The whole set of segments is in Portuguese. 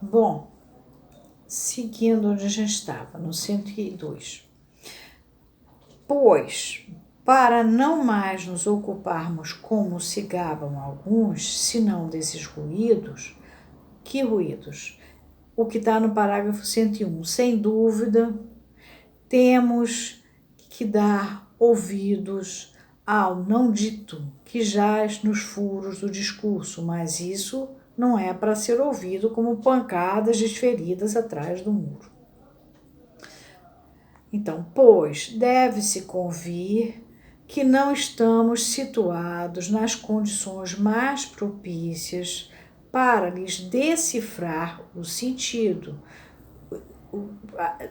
Bom, seguindo onde a gente estava, no 102. Pois, para não mais nos ocuparmos como se gabam alguns, senão desses ruídos, que ruídos? O que está no parágrafo 101. Sem dúvida, temos que dar ouvidos ao não dito que jaz nos furos do discurso, mas isso não é para ser ouvido como pancadas desferidas atrás do muro. Então, pois, deve-se convir que não estamos situados nas condições mais propícias para lhes decifrar o sentido.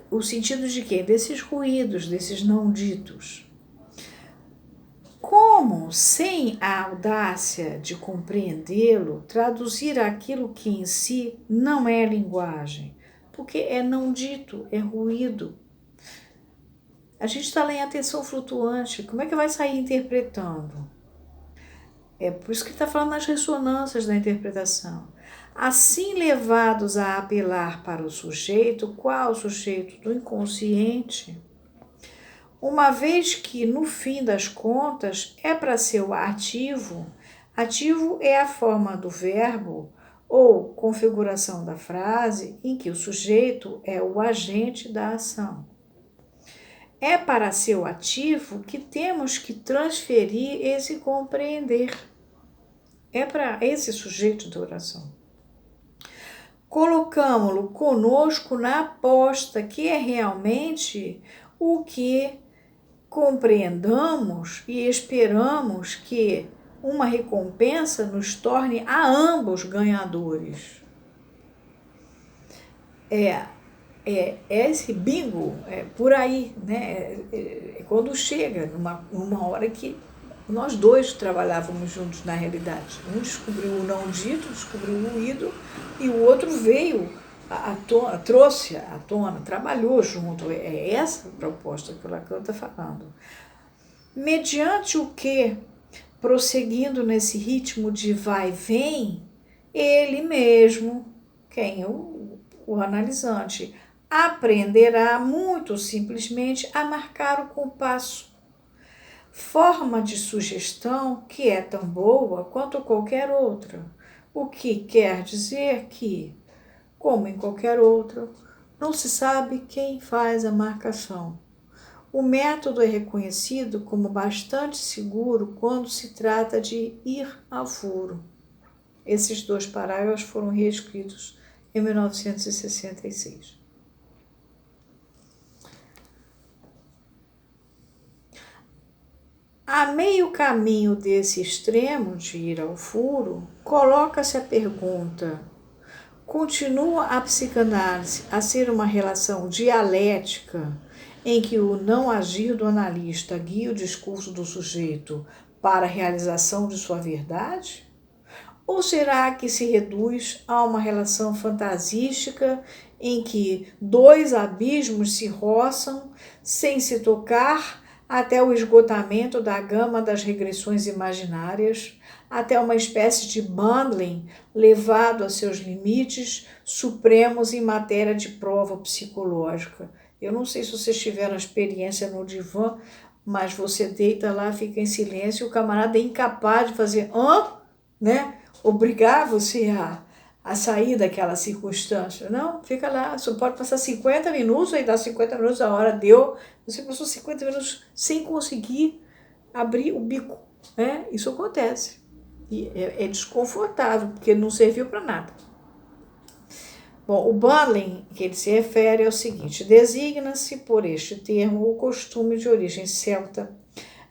O sentido de quê? Desses ruídos, desses não ditos. Como, sem a audácia de compreendê-lo, traduzir aquilo que em si não é linguagem? Porque é não dito, é ruído. A gente está lá em atenção flutuante, como é que vai sair interpretando? É por isso que ele está falando nas ressonâncias da interpretação. Assim levados a apelar para o sujeito, qual o sujeito do inconsciente, uma vez que, no fim das contas, é para ser o ativo, ativo é a forma do verbo ou configuração da frase em que o sujeito é o agente da ação. É para ser o ativo que temos que transferir esse compreender. É para esse sujeito da oração. Colocamos-lo conosco na aposta, que é realmente o que compreendamos e esperamos que uma recompensa nos torne a ambos ganhadores. É esse bingo, é por aí, né? É quando chega numa hora que nós dois trabalhávamos juntos na realidade. Um descobriu o não dito, descobriu o ruído, e o outro veio à tona, trouxe à tona, trabalhou junto. É essa a proposta que o Lacan está falando. Mediante o que, prosseguindo nesse ritmo de vai e vem, ele mesmo, quem é o analisante, aprenderá muito simplesmente a marcar o compasso. Forma de sugestão que é tão boa quanto qualquer outra, o que quer dizer que, como em qualquer outra, não se sabe quem faz a marcação. O método é reconhecido como bastante seguro quando se trata de ir ao furo. Esses dois parágrafos foram reescritos em 1966. A meio caminho desse extremo de ir ao furo, coloca-se a pergunta: continua a psicanálise a ser uma relação dialética em que o não agir do analista guia o discurso do sujeito para a realização de sua verdade? Ou será que se reduz a uma relação fantasística em que dois abismos se roçam sem se tocar até o esgotamento da gama das regressões imaginárias, até uma espécie de bundling levado a seus limites supremos em matéria de prova psicológica? Eu não sei se vocês tiveram a experiência no divã, mas você deita lá, fica em silêncio, e o camarada é incapaz de fazer né? Obrigar você a sair daquela circunstância. Não, fica lá, só pode passar 50 minutos, aí dá 50 minutos, a hora deu, você passou 50 minutos sem conseguir abrir o bico, né? Isso acontece. E é desconfortável, porque não serviu para nada. Bom, o bundling que ele se refere é o seguinte: designa-se por este termo o costume de origem celta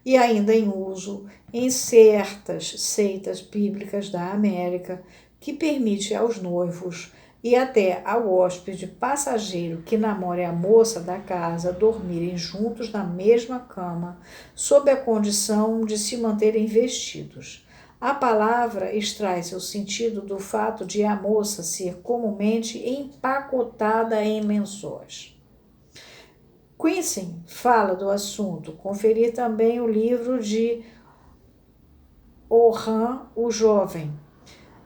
e ainda em uso em certas seitas bíblicas da América, que permite aos noivos e até ao hóspede passageiro que namore a moça da casa dormirem juntos na mesma cama, sob a condição de se manterem vestidos. A palavra extrai seu sentido do fato de a moça ser comumente empacotada em lençóis. Quincy fala do assunto. Conferir também o livro de Orhan, o Jovem,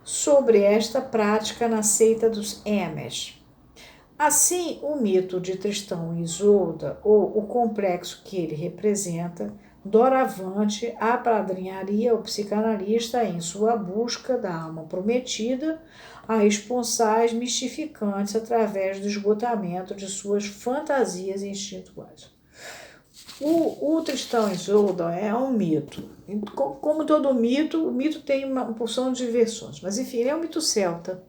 sobre esta prática na seita dos Amish. Assim, o mito de Tristão e Isolda, ou o complexo que ele representa, doravante apadrinharia o psicanalista em sua busca da alma prometida a responsais mistificantes através do esgotamento de suas fantasias instintuais. O Tristão e Isolda é um mito. Como todo mito, o mito tem uma porção de versões, mas enfim, ele é um mito celta.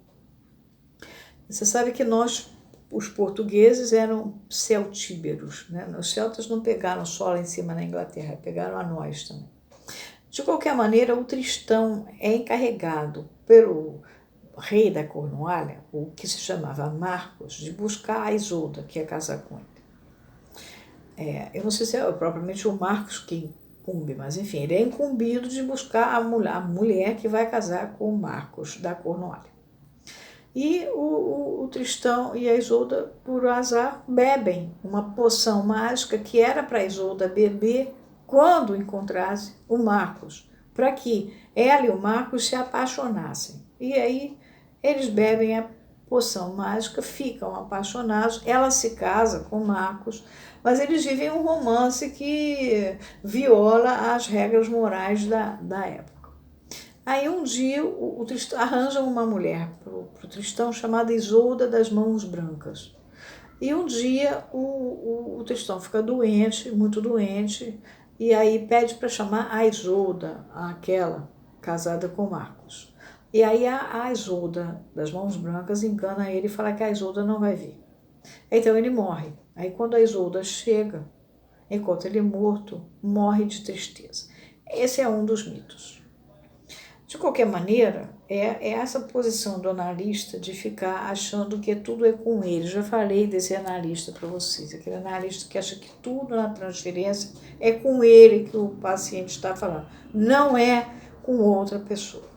Você sabe que nós, os portugueses, eram celtíberos, né? Os celtas não pegaram só lá em cima na Inglaterra, pegaram a nós também. De qualquer maneira, o Tristão é encarregado pelo rei da Cornualha, o que se chamava Marcos, de buscar a Isolda, que ia casar com ele. Eu não sei se é propriamente o Marcos que incumbe, mas enfim, ele é incumbido de buscar a mulher que vai casar com o Marcos da Cornualha. E o Tristão e a Isolda, por azar, bebem uma poção mágica que era para a Isolda beber quando encontrasse o Marcos, para que ela e o Marcos se apaixonassem. E aí eles bebem a poção mágica, ficam apaixonados, ela se casa com o Marcos, mas eles vivem um romance que viola as regras morais da época. Aí um dia o Tristão arranja uma mulher para o Tristão chamada Isolda das Mãos Brancas. E um dia o Tristão fica doente, muito doente, e aí pede para chamar a Isolda, aquela casada com Marcos. E aí a Isolda das Mãos Brancas engana ele e fala que a Isolda não vai vir. Então ele morre. Aí quando a Isolda chega, enquanto ele é morto, morre de tristeza. Esse é um dos mitos. De qualquer maneira, é essa posição do analista de ficar achando que tudo é com ele. Já falei desse analista para vocês, aquele analista que acha que tudo na transferência é com ele que o paciente está falando, não é com outra pessoa.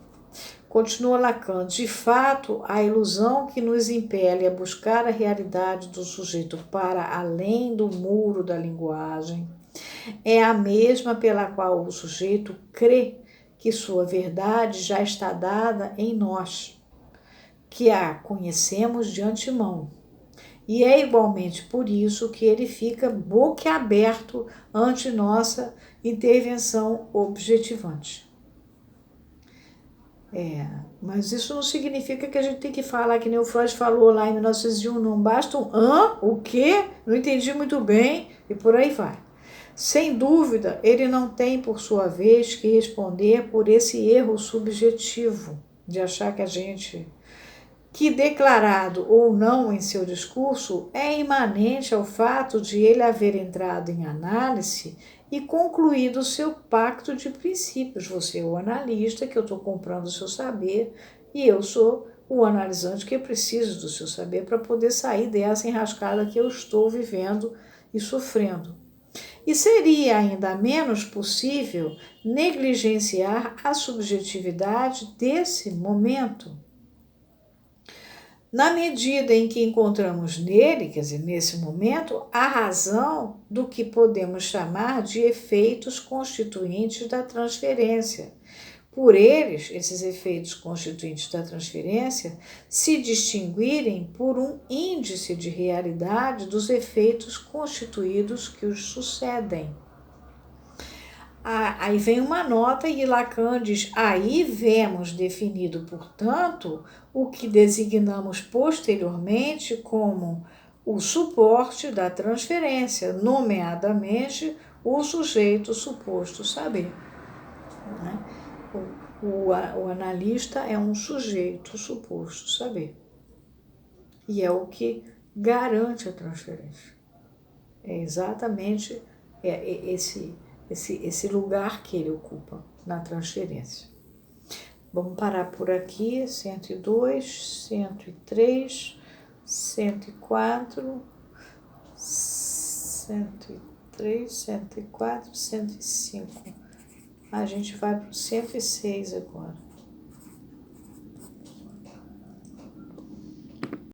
Continua Lacan, de fato, a ilusão que nos impele a buscar a realidade do sujeito para além do muro da linguagem é a mesma pela qual o sujeito crê que sua verdade já está dada em nós, que a conhecemos de antemão. E é igualmente por isso que ele fica boquiaberto ante nossa intervenção objetivante. Mas isso não significa que a gente tem que falar, que nem o Freud falou lá em 1901, não basta um o quê? Não entendi muito bem, e por aí vai. Sem dúvida, ele não tem, por sua vez, que responder por esse erro subjetivo de achar que a gente, que declarado ou não em seu discurso, é imanente ao fato de ele haver entrado em análise e concluído o seu pacto de princípios. Você é o analista, que eu estou comprando o seu saber, e eu sou o analisante que preciso do seu saber para poder sair dessa enrascada que eu estou vivendo e sofrendo. E seria ainda menos possível negligenciar a subjetividade desse momento. Na medida em que encontramos nele, quer dizer, nesse momento, a razão do que podemos chamar de efeitos constituintes da transferência. Por eles, esses efeitos constituintes da transferência, se distinguirem por um índice de realidade dos efeitos constituídos que os sucedem. Aí vem uma nota e Lacan diz, aí vemos definido, portanto, o que designamos posteriormente como o suporte da transferência, nomeadamente o sujeito suposto saber. Né? O analista é um sujeito suposto saber. E é o que garante a transferência. É exatamente esse lugar que ele ocupa na transferência. Vamos parar por aqui, 102, 103, 104, 103, 104, 105. A gente vai para o 106 agora.